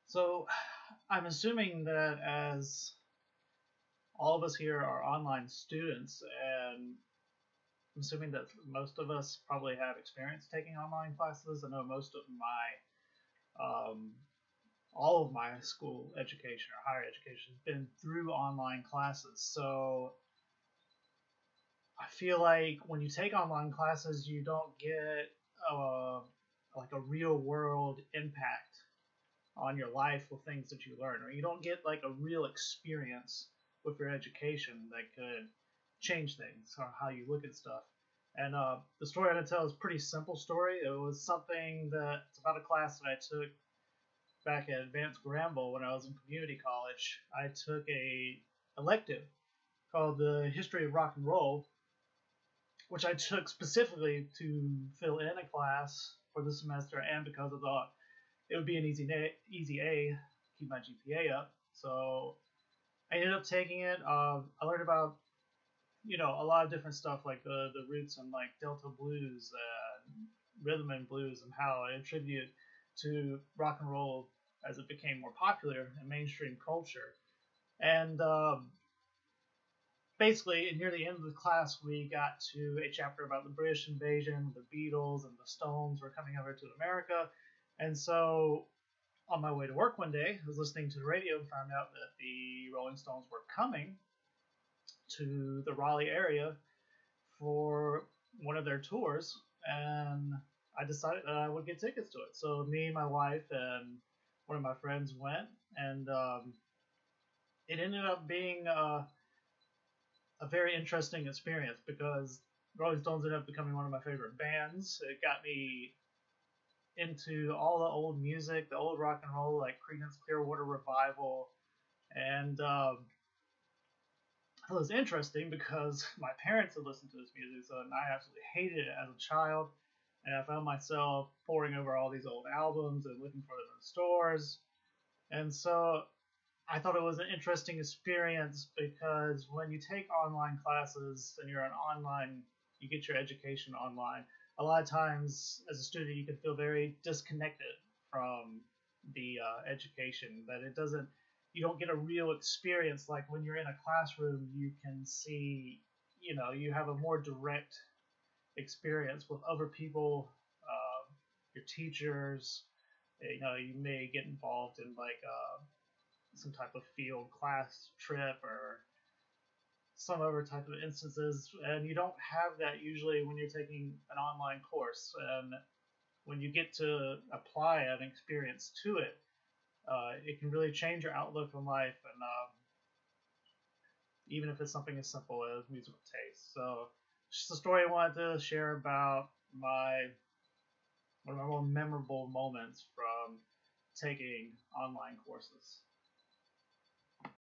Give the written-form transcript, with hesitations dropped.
So, I'm assuming that as all of us here are online students, and I'm assuming that most of us probably have experience taking online classes. I know most of um, all of my school education or higher education has been through online classes. So, I feel like when you take online classes, you don't get uh, like a real world impact on your life with things that you learn, or you don't get like a real experience with your education that could change things or how you look at stuff. And the story I'm gonna tell is a pretty simple story. It was something that it's about a class that I took back at Advanced Granville when I was in community college. I took a elective called the History of Rock and Roll, which I took specifically to fill in a class for the semester and because I thought it would be an easy A, keep my GPA up. So I ended up taking it. I learned about a lot of different stuff like the roots and like Delta blues and rhythm and blues and how it attributed to rock and roll as it became more popular in mainstream culture. And basically, near the end of the class, we got to a chapter about the British invasion, the Beatles and the Stones were coming over to America. And so on my way to work one day, I was listening to the radio and found out that the Rolling Stones were coming to the Raleigh area for one of their tours, and I decided that I would get tickets to it. So me, my wife, and one of my friends went, and it ended up being a very interesting experience because Rolling Stones ended up becoming one of my favorite bands. It got me into all the old music, the old rock and roll, like Creedence Clearwater Revival, and it was interesting because my parents had listened to this music, so and I absolutely hated it as a child, and I found myself poring over all these old albums and looking for them in stores, and so I thought it was an interesting experience because when you take online classes and you're an online, you get your education online. A lot of times, as a student, you can feel very disconnected from the education. That it doesn't, you don't get a real experience like when you're in a classroom. You can see, you have a more direct experience with other people, your teachers. You may get involved in like some type of field class trip or some other type of instances, and you don't have that usually when you're taking an online course. And when you get to apply an experience to it, it can really change your outlook on life, and even if it's something as simple as musical taste. So, just a story I wanted to share about my one of my more memorable moments from taking online courses.